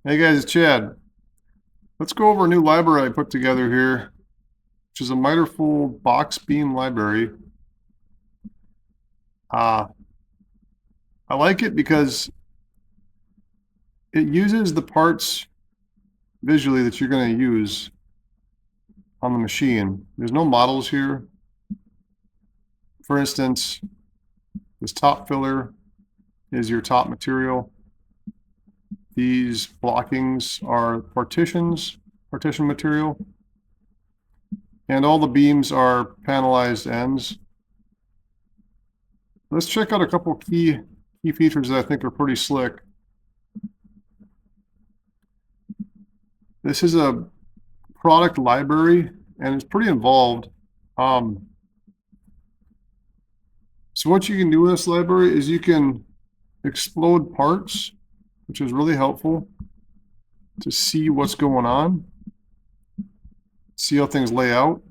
Hey guys, it's Chad. Let's go over a new library I put together here, which is a miterfold box beam library. Uh, I like it because it uses the parts visually that you're going to use on the machine. There's no models here. For instance, this top filler is your top material. These blockings are partition material, and all the beams are panelized ends. Let's check out a couple key features that I think are pretty slick. This is a product library and it's pretty involved. Um, so what you can do with this library is you can explode parts, which is really helpful to see what's going on, see how things lay out.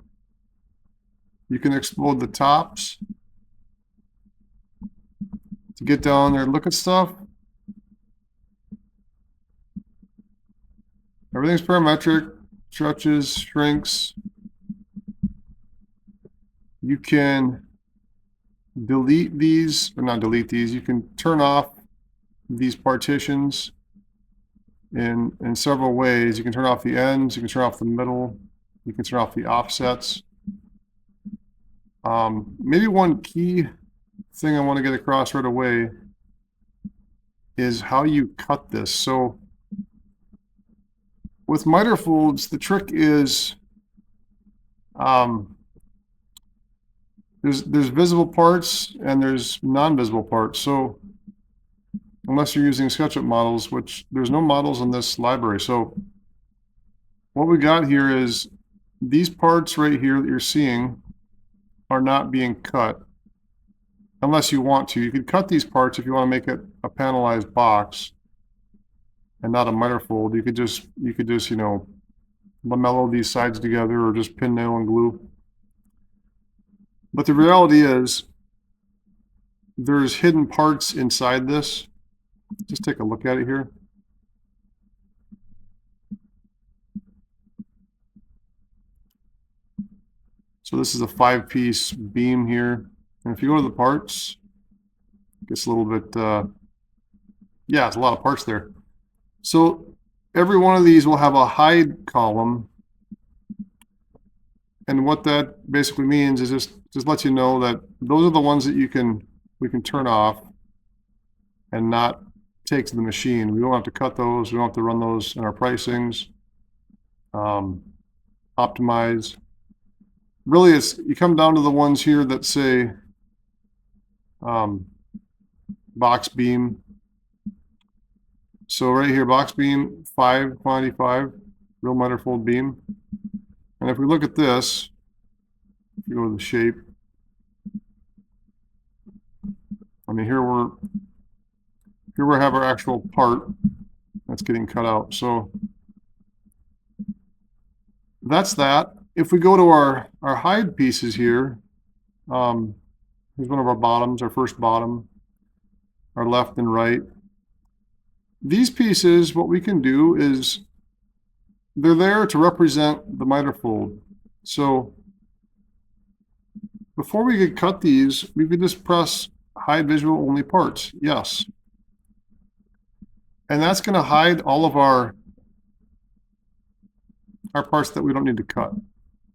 You can explode the tops to get down there and look at stuff. Everything's parametric, stretches, shrinks. You can delete these, or not delete these, you can turn off these partitions in several ways. You can turn off the ends, you can turn off the middle, you can turn off the offsets. Maybe one key thing I want to get across right away is how you cut this. So with miter folds, the trick is there's visible parts and there's non-visible parts. So unless you're using SketchUp models, which there's no models in this library. So what we got here is these parts right here that you're seeing are not being cut unless you want to. You could cut these parts if you want to make it a panelized box and not a miter fold. You could just you know, lamello these sides together or just pin, nail, and glue. But the reality is there's hidden parts inside this. Just take a look at it here. So this is a 5-piece beam here. And if you go to the parts, it gets a little bit, yeah, it's a lot of parts there. So every one of these will have a hide column. And what that basically means is just lets you know that those are the ones that we can turn off and not take to the machine. We don't have to cut those. We don't have to run those in our pricings. Optimize. Really, you come down to the ones here that say box beam. So right here, box beam 5, quantity 5, real miter fold beam. And if we look at this, if you go to the shape, I mean, here we have our actual part that's getting cut out. So that's that. If we go to our hide pieces here, here's one of our bottoms, our first bottom, our left and right. These pieces, what we can do is they're there to represent the miter fold. So before we could cut these, we could just press hide visual only parts. Yes. And that's going to hide all of our parts that we don't need to cut.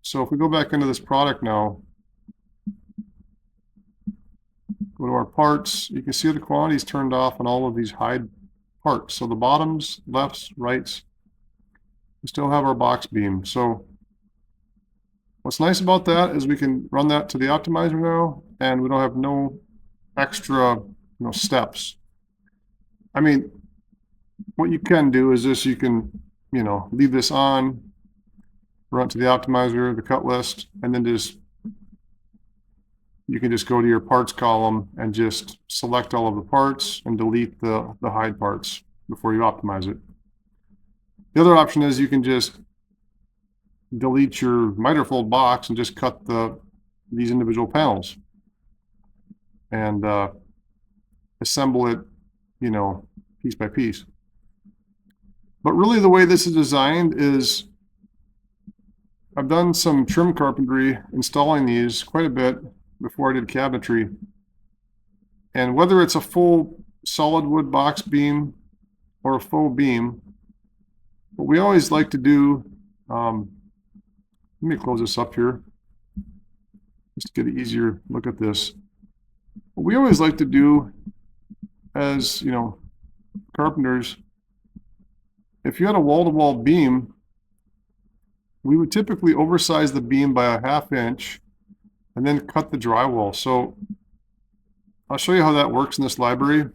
So if we go back into this product now, go to our parts, you can see the quantities turned off on all of these hide parts. So the bottoms, lefts, rights, we still have our box beam. So what's nice about that is we can run that to the optimizer now, and we don't have no extra, steps. I mean, what you can do is this: you can, leave this on, run it to the optimizer, the cut list, and then you can just go to your parts column and just select all of the parts and delete the hide parts before you optimize it. The other option is you can just delete your miter fold box and just cut these individual panels and assemble it, piece by piece. But really the way this is designed is, I've done some trim carpentry installing these quite a bit before I did cabinetry. And whether it's a full solid wood box beam or a faux beam, what we always like to do, let me close this up here, just to get an easier look at this. What we always like to do as, carpenters, if you had a wall-to-wall beam, we would typically oversize the beam by a 1/2 inch and then cut the drywall. So I'll show you how that works in this library.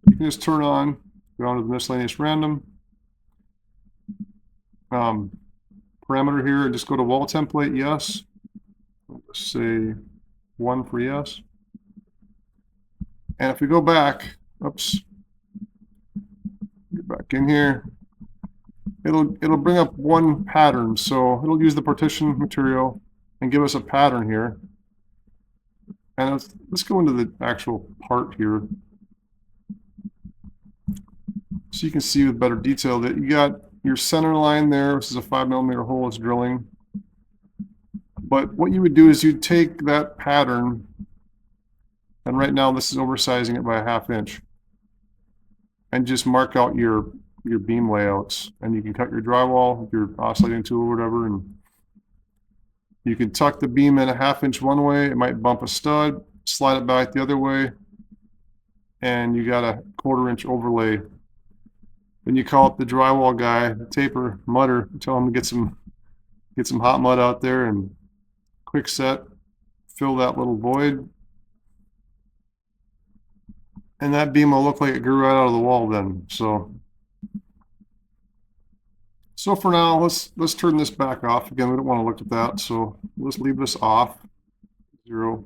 You can just turn on, go on to the miscellaneous random parameter here, and just go to wall template, yes. Let's say 1 for yes. And if we go back, oops, get back in here, it'll bring up one pattern. So it'll use the partition material and give us a pattern here. And let's go into the actual part here, so you can see with better detail that you got your center line there. This is a 5mm hole it's drilling. But what you would do is you'd take that pattern, and right now this is oversizing it by a 1/2 inch, and just mark out your beam layouts. And you can cut your drywall with your oscillating tool or whatever, and you can tuck the beam in a 1/2 inch one way. It might bump a stud, slide it back the other way, and you got a 1/4 inch overlay. Then you call up the drywall guy, the taper mudder, tell him to get some hot mud out there and quick set, fill that little void, and that beam will look like it grew right out of the wall then. So for now, let's turn this back off. Again, we don't want to look at that, so let's leave this off, 0.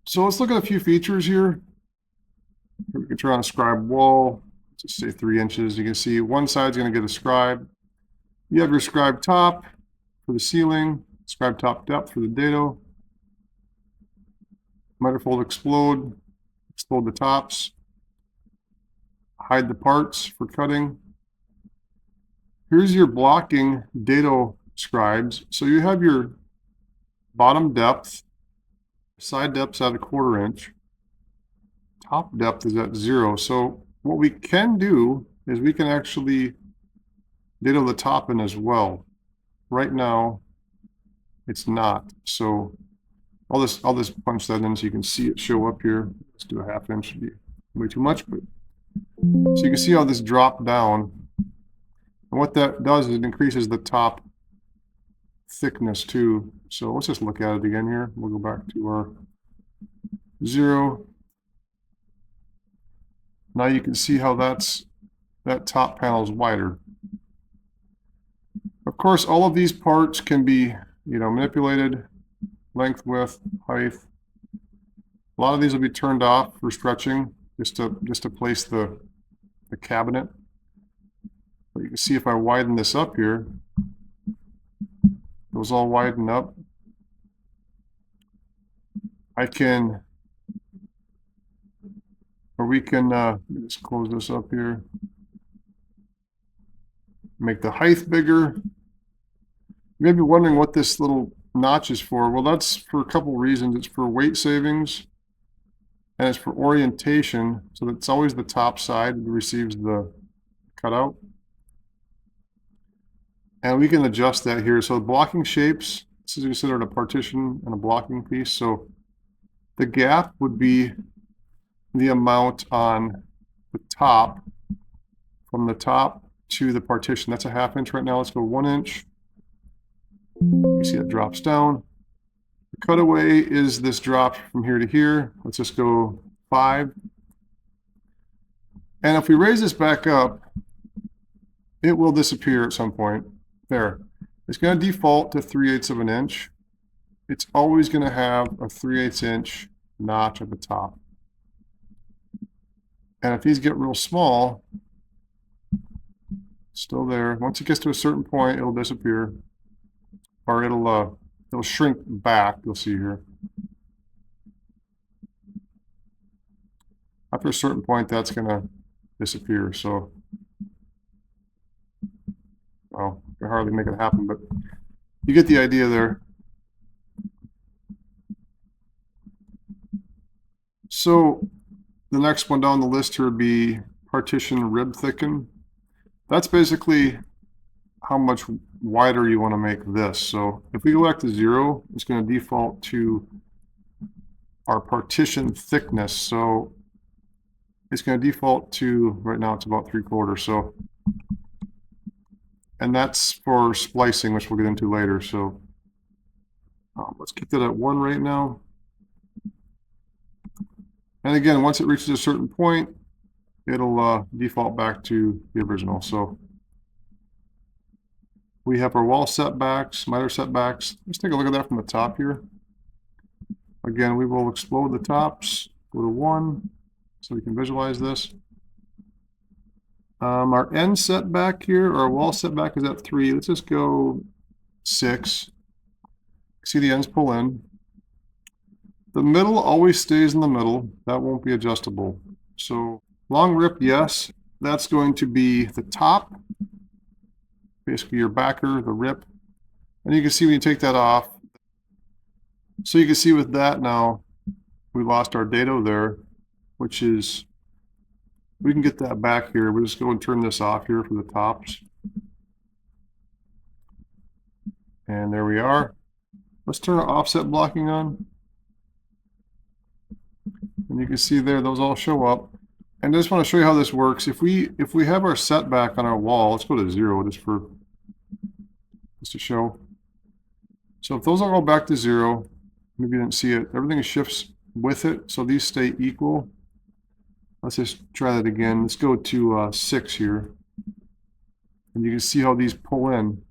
So let's look at a few features here. We can turn on a scribe wall, let's just say 3 inches. You can see one side's going to get a scribe. You have your scribe top for the ceiling, scribe top depth for the dado. Manifold explode the tops. Hide the parts for cutting. Here's your blocking dado scribes. So you have your bottom depth, side depth's at a 1/4 inch, top depth is at 0. So what we can do is we can actually dado the top in as well. Right now it's not. So I'll just punch that in so you can see it show up here. Let's do a 1/2 inch, should be way too much, but so you can see how this dropped down. And what that does is it increases the top thickness too. So let's just look at it again here. We'll go back to our 0. Now you can see how that top panel is wider. Of course, all of these parts can be, manipulated, length, width, height. A lot of these will be turned off for stretching, just to place the cabinet. But you can see if I widen this up here, those all widen up. We can just close this up here. Make the height bigger. You may be wondering what this little notch is for. Well, that's for a couple reasons. It's for weight savings, and it's for orientation, so that's always the top side that receives the cutout. And we can adjust that here. So blocking shapes, this is considered a partition and a blocking piece. So the gap would be the amount on the top, from the top to the partition. That's a 1/2 inch right now. Let's go 1 inch. You see it drops down. The cutaway is this drop from here to here. Let's just go 5. And if we raise this back up, it will disappear at some point. There. It's going to default to 3/8 of an inch. It's always going to have a 3/8 inch notch at the top. And if these get real small, still there. Once it gets to a certain point, it'll disappear, or it'll shrink back. You'll see here. After a certain point, that's gonna disappear. So, well, I can hardly make it happen, but you get the idea there. So the next one down the list here would be partition rib thicken. That's basically how much wider you want to make this. So if we go back to 0, it's going to default to our partition thickness. So it's going to default to, right now it's about 3/4. So, and that's for splicing, which we'll get into later. So let's keep that at 1 right now. And again, once it reaches a certain point, it'll default back to the original. So we have our wall setbacks, miter setbacks. Let's take a look at that from the top here. Again, we will explode the tops, go to 1, so we can visualize this. Our end setback here, or our wall setback is at 3. Let's just go 6. See the ends pull in. The middle always stays in the middle. That won't be adjustable. So long rip, yes. That's going to be the top. Basically your backer, the rip. And you can see when you take that off. So you can see with that now, we lost our dado there, which is, we can get that back here. We'll just go and turn this off here for the tops. And there we are. Let's turn our offset blocking on. And you can see there, those all show up. And I just want to show you how this works. If we have our setback on our wall, let's go to 0 just to show. So if those all go back to 0, maybe you didn't see it, everything shifts with it, so these stay equal. Let's just try that again. Let's go to 6 here. And you can see how these pull in.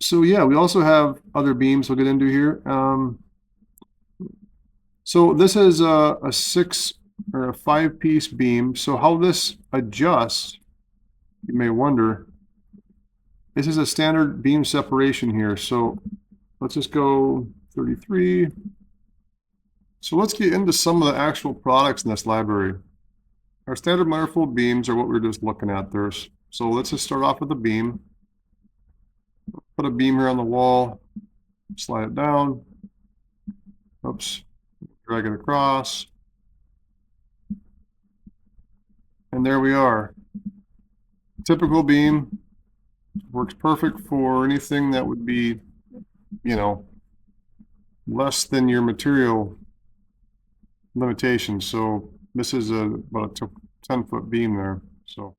So yeah, we also have other beams we'll get into here. So this is a 6 or a 5-piece beam. So how this adjusts, you may wonder, this is a standard beam separation here. So let's just go 33. So let's get into some of the actual products in this library. Our standard miter-fold beams are what we were just looking at there. So let's just start off with a beam. Put a beam here on the wall, slide it down. Oops, drag it across. And there we are. Typical beam. Works perfect for anything that would be, you know, less than your material limitations. So this is about a 10-foot beam there. So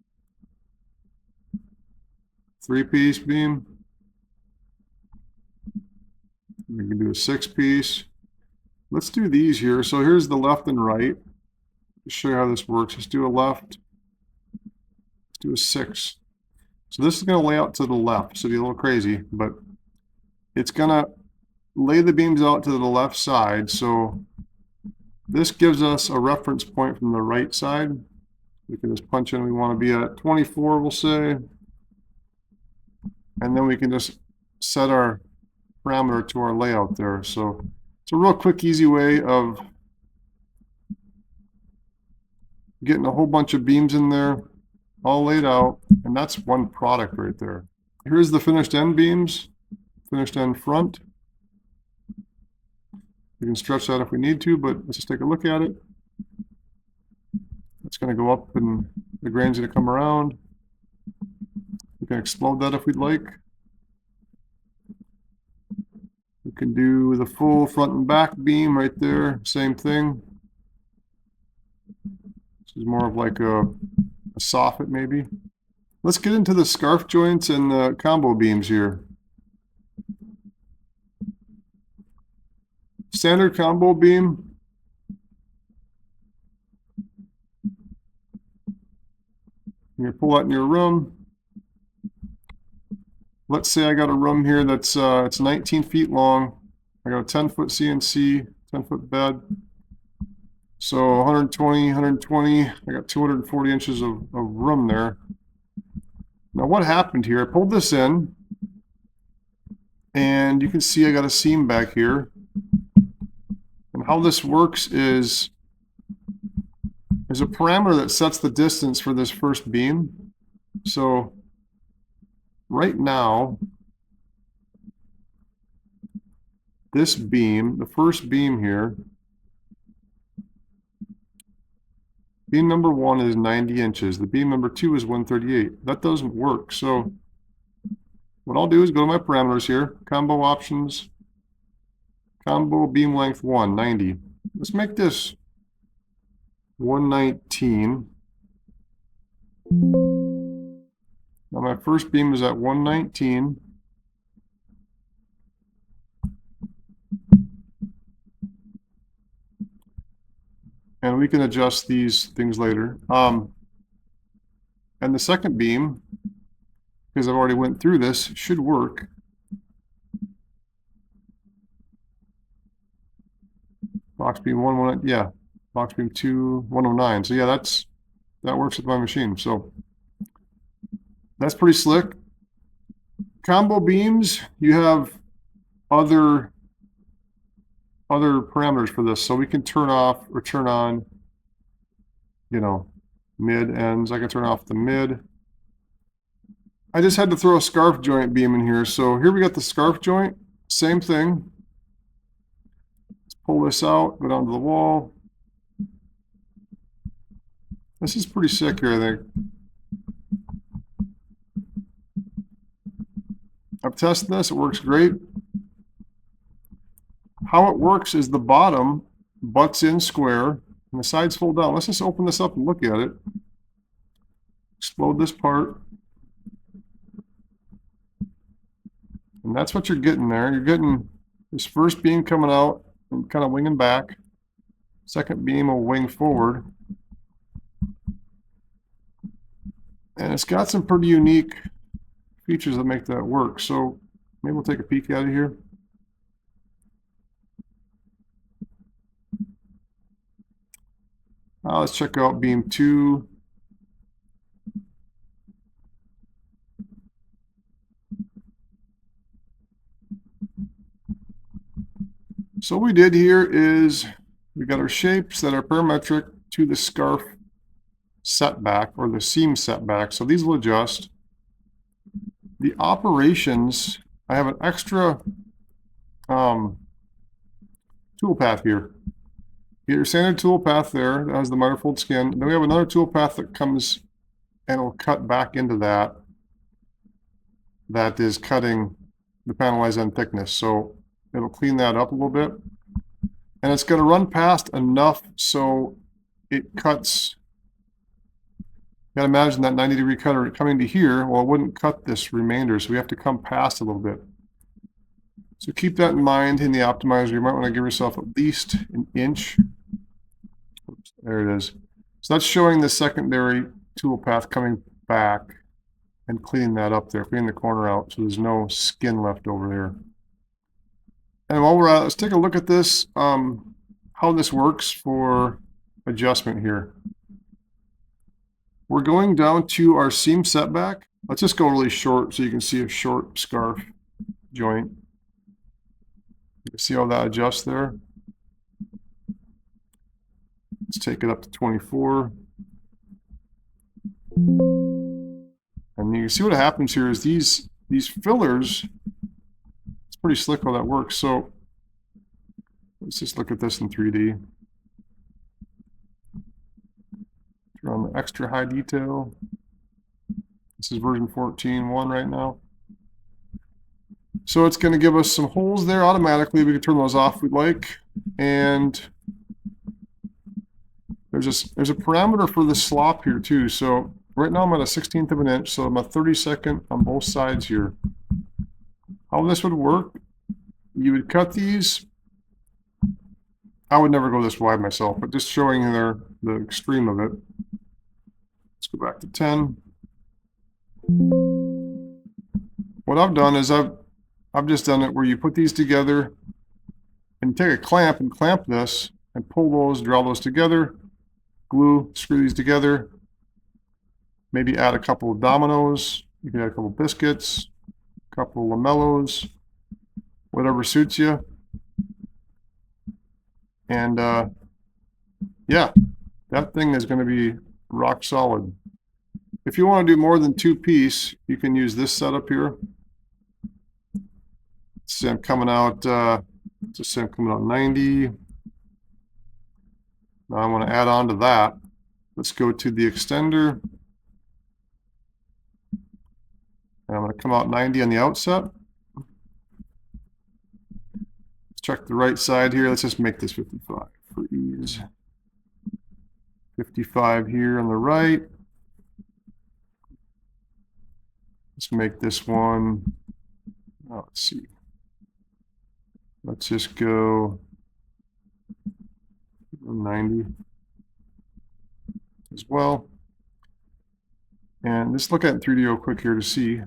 3-piece beam. We can do a 6-piece. Let's do these here. So here's the left and right. Let's show you how this works. Let's do a left. Let's do a 6. So this is going to lay out to the left. So it'll be a little crazy, but it's going to lay the beams out to the left side. So this gives us a reference point from the right side. We can just punch in, we want to be at 24, we'll say. And then we can just set our parameter to our layout there. So it's a real quick, easy way of getting a whole bunch of beams in there, all laid out, and that's one product right there. Here's the finished end beams, finished end front. We can stretch that if we need to, but let's just take a look at it. It's going to go up and the grain's going to come around. We can explode that if we'd like. We can do the full front and back beam right there, same thing. This is more of like a soffit maybe. Let's get into the scarf joints and the combo beams here. Standard combo beam. You pull that in your room. Let's say I got a room here that's it's 19 feet long. I got a 10-foot CNC, 10-foot bed. So 120, 120. I got 240 inches of room there. Now what happened here? I pulled this in, and you can see I got a seam back here. And how this works is there's a parameter that sets the distance for this first beam. So right now, this beam, the first beam here, beam number 1 is 90 inches. The beam number 2 is 138. That doesn't work. So what I'll do is go to my parameters here, combo options, combo beam length 1, 90. Let's make this 119. Now my first beam is at 119. And we can adjust these things later. And the second beam, because I've already went through this, should work. Box beam 1, yeah. Box beam 2, 109. So yeah, that works with my machine. So that's pretty slick. Combo beams, you have other parameters for this. So we can turn off or turn on, you know, mid ends. I can turn off the mid. I just had to throw a scarf joint beam in here. So here we got the scarf joint, same thing. Let's pull this out, go down to the wall. This is pretty sick here, I think. I've tested this, it works great. How it works is the bottom butts in square and the sides fold down. Let's just open this up and look at it. Explode this part. And that's what you're getting there. You're getting this first beam coming out and kind of winging back. Second beam will wing forward. And it's got some pretty unique features that make that work. So maybe we'll take a peek out of here. Let's check out beam 2. So what we did here is we got our shapes that are parametric to the scarf setback or the seam setback. So these will adjust. The operations, I have an extra tool path here. You get your standard tool path there that has the miter fold skin. Then we have another tool path that comes and will cut back into that. That is cutting the panelized end thickness. So it'll clean that up a little bit. And it's going to run past enough so it cuts. You gotta imagine that 90-degree cutter coming to here. Well, it wouldn't cut this remainder, so we have to come past a little bit. So keep that in mind in the optimizer. You might want to give yourself at least an inch. Oops, there it is. So that's showing the secondary tool path coming back and cleaning that up there, cleaning the corner out so there's no skin left over there. And while we're at it, let's take a look at this, how this works for adjustment here. We're going down to our seam setback. Let's just go really short so you can see a short scarf joint. You can see how that adjusts there. Let's take it up to 24. And you can see what happens here is these fillers, it's pretty slick how that works. So let's just look at this in 3D. On the extra high detail. This is version 14.1 right now. So it's going to give us some holes there automatically. We can turn those off if we'd like. And there's a parameter for the slop here too. So right now I'm at a 1/16 of an inch, so I'm a 32nd on both sides here. How this would work, you would cut these. I would never go this wide myself, but just showing you the extreme of it. Let's go back to 10. What I've done is I've just done it where you put these together and take a clamp and clamp this and pull those, draw those together, glue, screw these together, maybe add a couple of dominoes, you can add a couple of biscuits, a couple of lamellos, whatever suits you. And yeah, that thing is going to be rock solid. If you want to do more than 2-piece, you can use this setup here. See, I'm coming out, just say I'm coming out 90. Now I want to add on to that. Let's go to the extender. And I'm going to come out 90 on the outset. Let's check the right side here. Let's just make this 55 for ease. 55 here on the right. Let's make this one, let's see. Let's just go 90 as well. And let's look at it in 3D real quick here to see.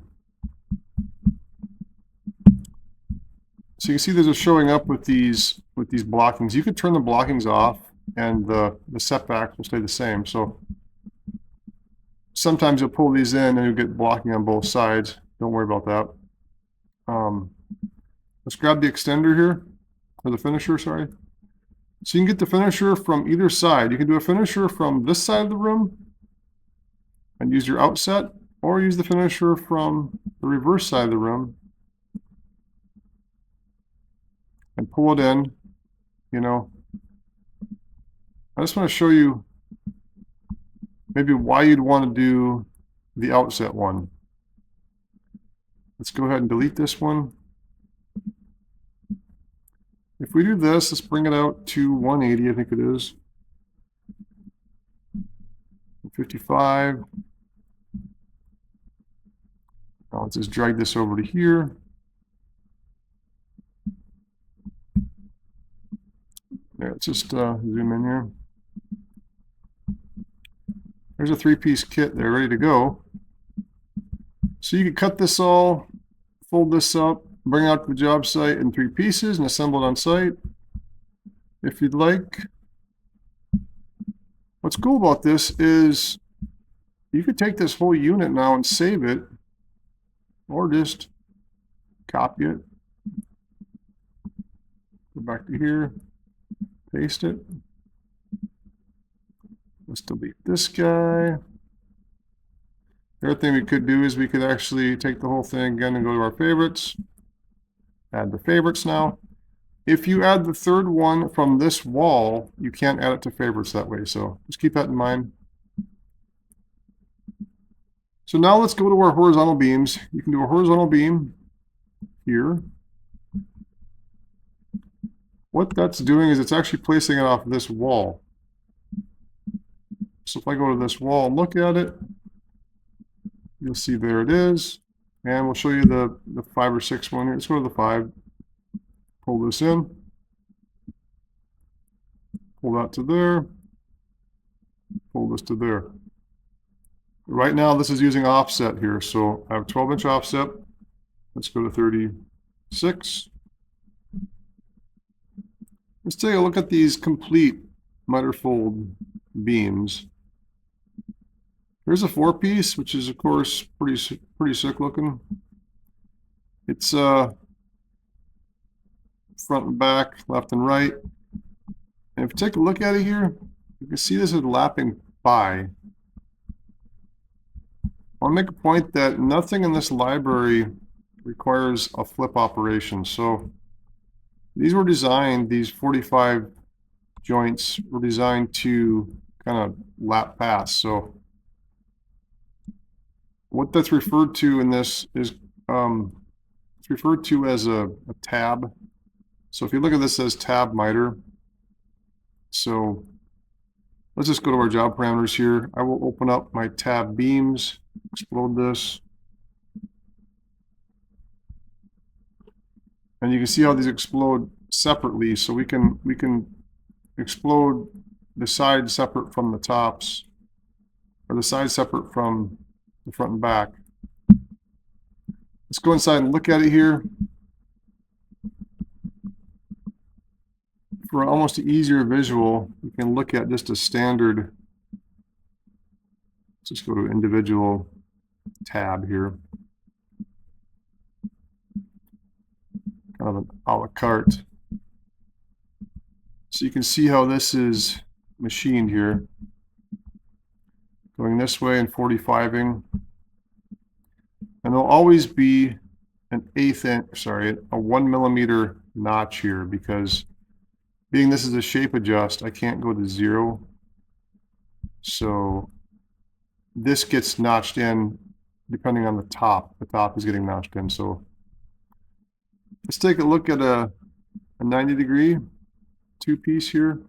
So you can see these are showing up with these blockings. You could turn the blockings off and the setbacks will stay the same. So sometimes you'll pull these in and you'll get blocking on both sides. Don't worry about that. Let's grab the extender here, or the finisher, sorry. So you can get the finisher from either side. You can do a finisher from this side of the room and use your outset, or use the finisher from the reverse side of the room and pull it in, you know. I just want to show you maybe why you'd want to do the outset one. Let's go ahead and delete this one. If we do this, let's bring it out to 180, I think it is. 55. Now let's just drag this over to here. Yeah, let's just zoom in here. There's a 3-piece kit there ready to go. So you can cut this all, fold this up, bring it out to the job site in 3 pieces and assemble it on site if you'd like. What's cool about this is you could take this whole unit now and save it, or just copy it, go back to here, paste it. Let's delete this guy. The other thing we could do is we could actually take the whole thing again and go to our favorites. Add the favorites now. If you add the third one from this wall, you can't add it to favorites that way. So just keep that in mind. So now let's go to our horizontal beams. You can do a horizontal beam here. What that's doing is it's actually placing it off this wall. So if I go to this wall and look at it, you'll see there it is. And we'll show you the 5 or 6 one here. Let's go to the 5. Pull this in. Pull that to there. Pull this to there. Right now this is using offset here. So I have a 12-inch offset. Let's go to 36. Let's take a look at these complete miter fold beams. Here's a 4-piece, which is of course pretty sick looking. It's front and back, left and right. And if you take a look at it here, you can see this is lapping by. I'll make a point that nothing in this library requires a flip operation. So these were designed, these 45 joints were designed to kind of lap past. So what that's referred to in this is it's referred to as a tab. So if you look at this as tab miter, so let's just go to our job parameters here. I will open up my tab beams, explode this, and you can see how these explode separately. So we can explode the sides separate from the tops, or the sides separate from the front and back. Let's go inside and look at it here. For almost an easier visual, you can look at just a standard. Let's just go to individual tab here. Kind of an a la carte. So you can see how this is machined here. going this way and 45ing. And there'll always be an 1 millimeter notch here, because being this is a shape adjust, I can't go to 0. So this gets notched in depending on the top. The top is getting notched in. So let's take a look at a 90-degree two-piece here.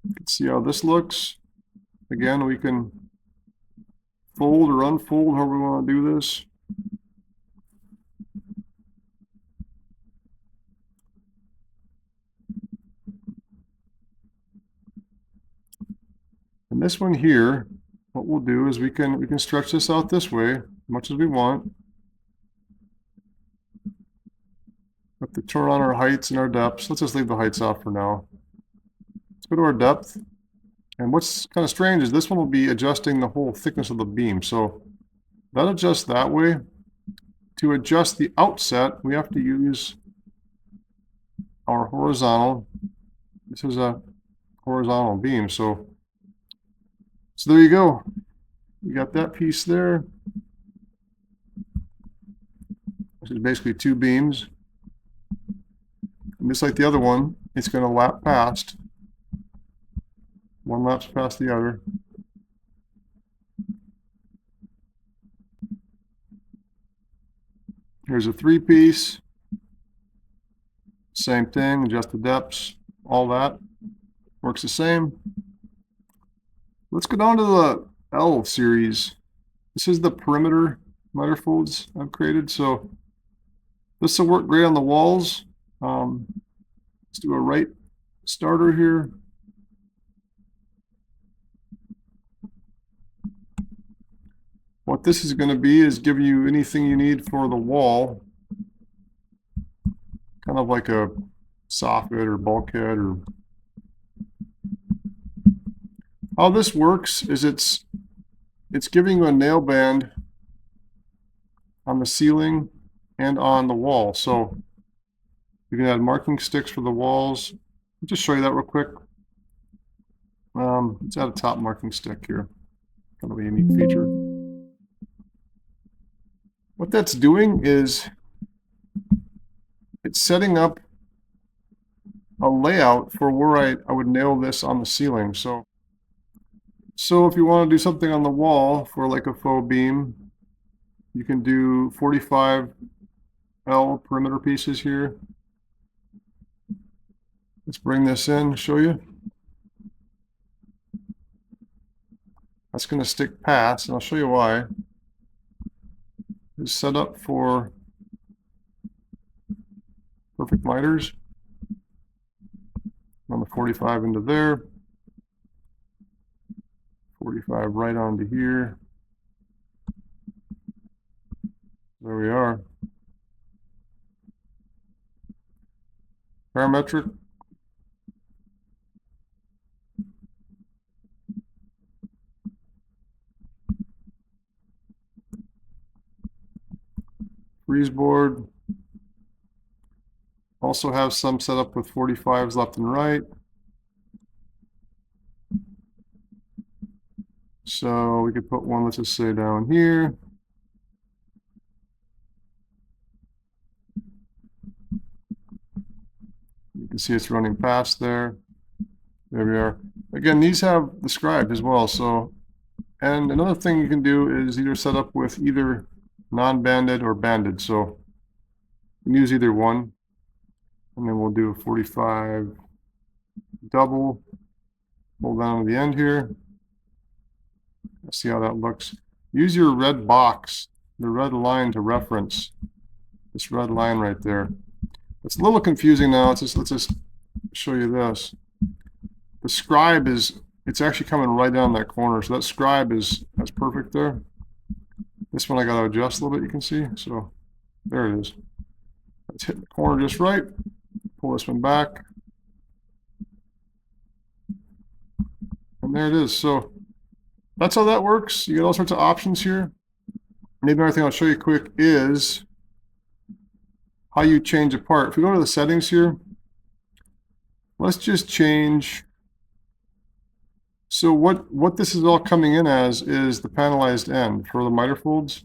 You can see how this looks. Again, we can fold or unfold however we want to do this. And this one here, what we'll do is we can stretch this out this way as much as we want. We have to turn on our heights and our depths. Let's just leave the heights off for now. Let's go to our depth. And what's kind of strange is this one will be adjusting the whole thickness of the beam. So that adjusts that way. To adjust the outset, we have to use our horizontal. This is a horizontal beam. So there you go. You got that piece there. This is basically two beams. And just like the other one, it's going to lap past. One laps past the other. Here's a three-piece. Same thing, adjust the depths, all that. Works the same. Let's go down to the L series. This is the perimeter miter folds I've created. So this will work great on the walls. Let's do a right starter here. What this is going to be is give you anything you need for the wall, kind of like a soffit or bulkhead. Or how this works is it's giving you a nail band on the ceiling and on the wall. So you can add marking sticks for the walls. I'll just show you that real quick. Let's add a top marking stick here. Kind of a unique feature. What that's doing is it's setting up a layout for where I would nail this on the ceiling. So if you want to do something on the wall for like a faux beam, you can do 45 L perimeter pieces here. Let's bring this in, show you. That's going to stick past, and I'll show you why. Is set up for perfect miters. On the 45 into there. 45 right onto here. There we are. Parametric. Freeze board. Also have some set up with 45s left and right. So we could put one, let's just say down here. You can see it's running past there. There we are. Again, these have the scribe as well. So, and another thing you can do is either set up with either non-banded or banded. So you can use either one. And then we'll do a 45 double. Hold down to the end here. See how that looks. Use your red box, the red line, to reference this red line right there. It's a little confusing now. Let's just show you this. The scribe it's actually coming right down that corner. So that scribe that's perfect there. This one I got to adjust a little bit, you can see. So there it is. Let's hit the corner just right. Pull this one back. And there it is. So that's how that works. You get all sorts of options here. Maybe another thing I'll show you quick is how you change a part. If we go to the settings here, Let's just change. So what this is all coming in as is the panelized end for the miter folds.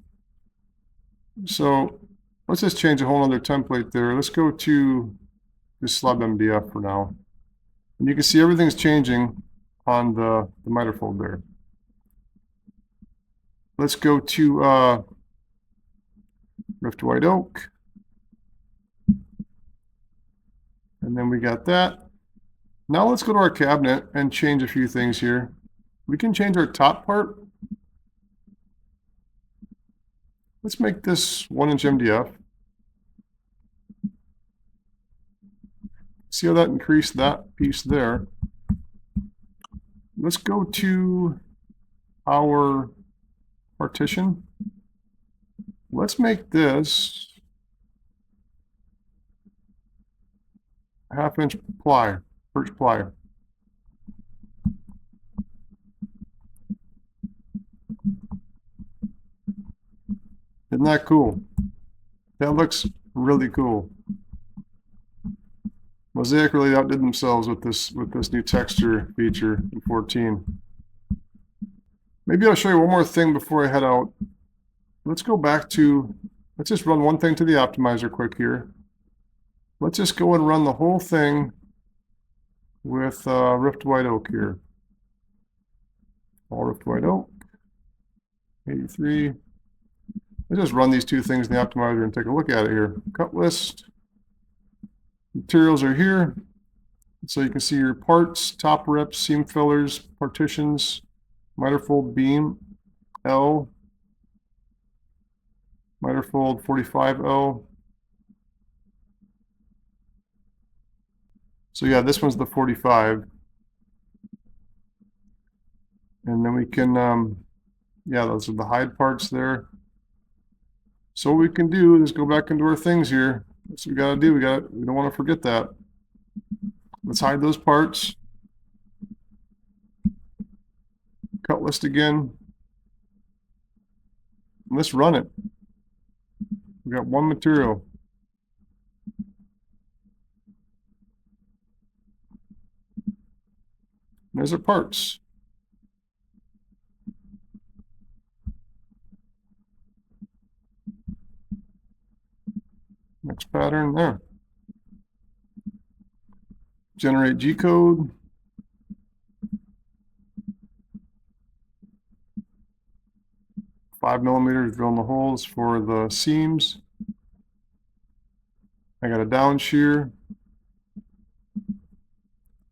So let's just change a whole other template there. Let's go to the slab MDF for now. And you can see everything's changing on the miter fold there. Let's go to Rift White Oak. And then we got that. Now let's go to our cabinet and change a few things here. We can change our top part. Let's make this 1-inch MDF. See how that increased that piece there? Let's go to our partition. Let's make this 1/2-inch ply, birch ply. Isn't that cool? That looks really cool. Mozaik really outdid themselves with this new texture feature in 14. Maybe I'll show you one more thing before I head out. Let's go back to, let's just run one thing to the optimizer quick here. Let's just go and run the whole thing with Rift White Oak here. All Rift White Oak, 83. Let's just run these two things in the optimizer and take a look at it here. Cut list. Materials are here. So you can see your parts, top rips, seam fillers, partitions, miter fold beam, L, miter fold 45L. So yeah, this one's the 45. And then we can, yeah, those are the hide parts there. So what we can do is go back into our things here. That's what we gotta do. We don't want to forget that. Let's hide those parts. Cut list again. And let's run it. We got one material. There's our parts. Next pattern there. Generate G code. Five millimeters drilling the holes for the seams. I got a down shear.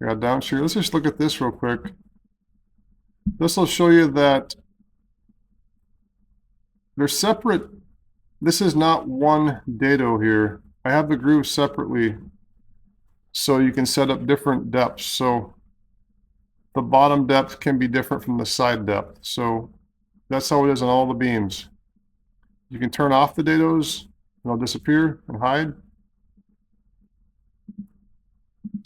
I got a down shear. Let's just look at this real quick. This will show you that they're separate. This is not one dado here. I have the grooves separately so you can set up different depths. So the bottom depth can be different from the side depth. So that's how it is on all the beams. You can turn off the dados and they'll disappear and hide.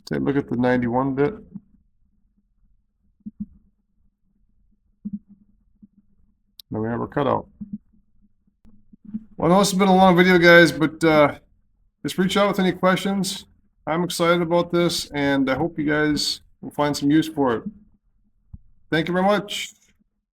Take a look at the 91 bit. Then we have our cutout. Well, I know this has been a long video, guys, but just reach out with any questions. I'm excited about this, and I hope you guys will find some use for it. Thank you very much.